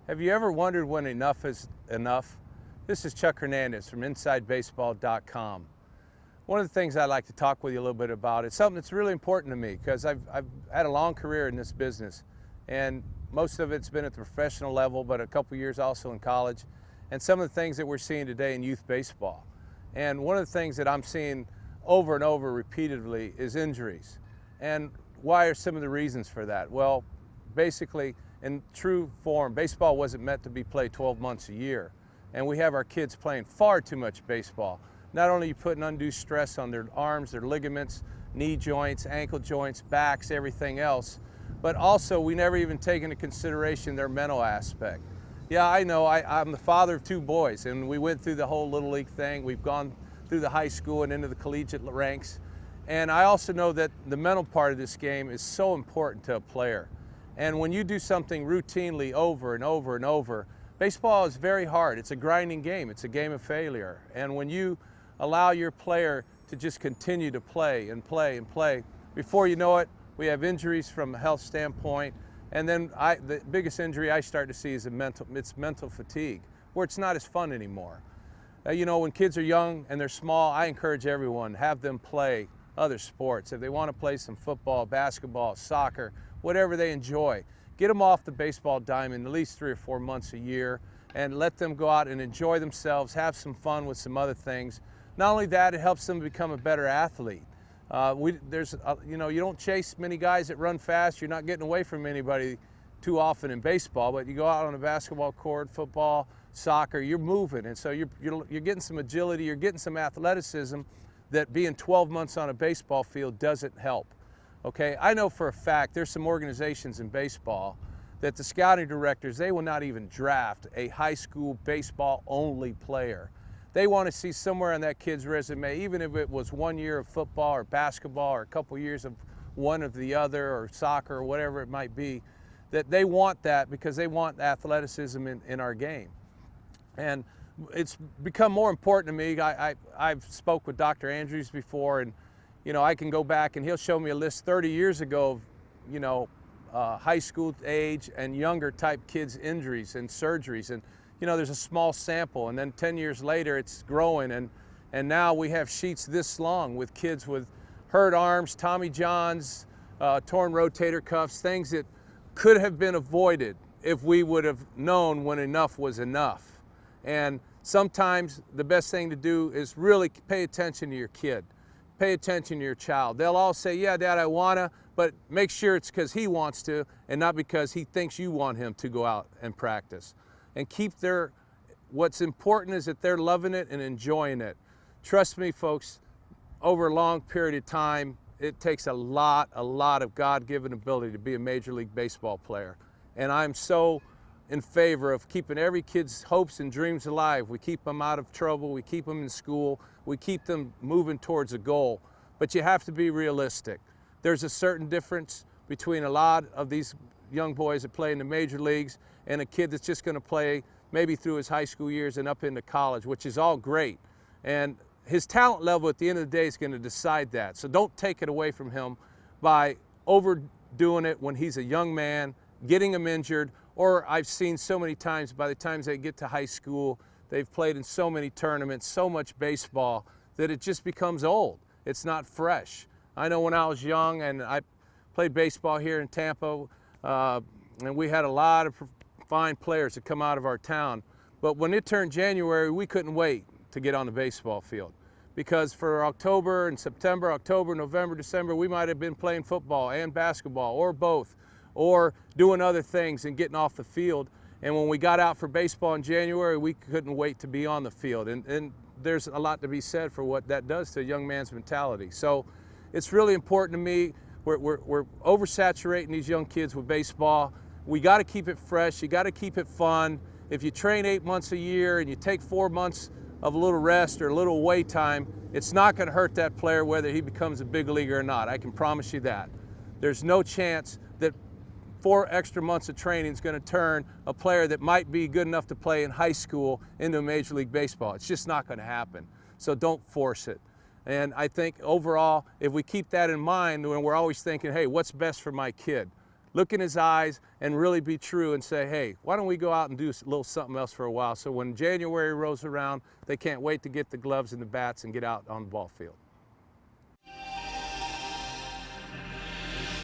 Have you ever wondered when enough is enough? This is Chuck Hernandez from InsideBaseball.com. One of the things I'd like to talk with you a little bit about is something that's really important to me because I've had a long career in this business, and most of it's been at the professional level, but a couple years also in college, and some of the things that we're seeing today in youth baseball. And one of the things that I'm seeing over and over repeatedly is injuries. And why are some of the reasons for that? Well, basically, in true form, baseball wasn't meant to be played 12 months a year. And we have our kids playing far too much baseball. Not only are you putting undue stress on their arms, their ligaments, knee joints, ankle joints, backs, everything else, but also we never even take into consideration their mental aspect. Yeah, I know, I'm the father of two boys, and we went through the whole Little League thing. We've gone through the high school and into the collegiate ranks. And I also know that the mental part of this game is so important to a player. And when you do something routinely over and over and over, baseball is very hard. It's a grinding game. It's a game of failure. And when you allow your player to just continue to play and play and play, before you know it, we have injuries from a health standpoint. And then the biggest injury I start to see is mental fatigue, where it's not as fun anymore. You know, when kids are young and they're small, I encourage everyone, have them play other sports. If they want to play some football, basketball, soccer, whatever they enjoy, get them off the baseball diamond at least 3 or 4 months a year and let them go out and enjoy themselves, have some fun with some other things. Not only that, it helps them become a better athlete. You know, you don't chase many guys that run fast. You're not getting away from anybody too often in baseball, but you go out on a basketball court, football, soccer, you're moving. And so you're getting some agility, you're getting some athleticism that being 12 months on a baseball field doesn't help. Okay, I know for a fact there's some organizations in baseball that the scouting directors, they will not even draft a high school baseball only player. They want to see somewhere on that kid's resume, even if it was 1 year of football or basketball or a couple years of one of the other or soccer or whatever it might be, that they want that because they want athleticism in our game. And it's become more important to me. I've spoke with Dr. Andrews before, and you know, I can go back and he'll show me a list 30 years ago of, you know, high school age and younger type kids' injuries and surgeries. And, you know, there's a small sample, and then 10 years later it's growing. And now we have sheets this long with kids with hurt arms, Tommy Johns, torn rotator cuffs, things that could have been avoided if we would have known when enough was enough. And sometimes the best thing to do is really pay attention to your kid. Pay attention to your child. They'll all say, yeah, Dad, I wanna, but make sure it's because he wants to and not because he thinks you want him to go out and practice. And what's important is that they're loving it and enjoying it. Trust me, folks, over a long period of time, it takes a lot of God-given ability to be a Major League Baseball player. And I'm so in favor of keeping every kid's hopes and dreams alive. We keep them out of trouble, we keep them in school, we keep them moving towards a goal. But you have to be realistic. There's a certain difference between a lot of these young boys that play in the major leagues and a kid that's just gonna play maybe through his high school years and up into college, which is all great. And his talent level at the end of the day is gonna decide that. So don't take it away from him by overdoing it when he's a young man, getting him injured, or I've seen so many times by the time they get to high school, they've played in so many tournaments, so much baseball, that it just becomes old. It's not fresh. I know when I was young and I played baseball here in Tampa, and we had a lot of fine players that come out of our town, but when it turned January, we couldn't wait to get on the baseball field. Because for October and September, October, November, December, we might have been playing football and basketball or both, or doing other things and getting off the field. And when we got out for baseball in January, we couldn't wait to be on the field. And there's a lot to be said for what that does to a young man's mentality. So it's really important to me. We're oversaturating these young kids with baseball. We got to keep it fresh. You got to keep it fun. If you train 8 months a year and you take 4 months of a little rest or a little away time, it's not going to hurt that player whether he becomes a big leaguer or not. I can promise you that. There's no chance that 4 extra months of training is going to turn a player that might be good enough to play in high school into a Major League Baseball. It's just not going to happen. So don't force it. And I think overall, if we keep that in mind, when we're always thinking, hey, what's best for my kid? look in his eyes and really be true and say, hey, why don't we go out and do a little something else for a while, so when January rolls around, they can't wait to get the gloves and the bats and get out on the ball field.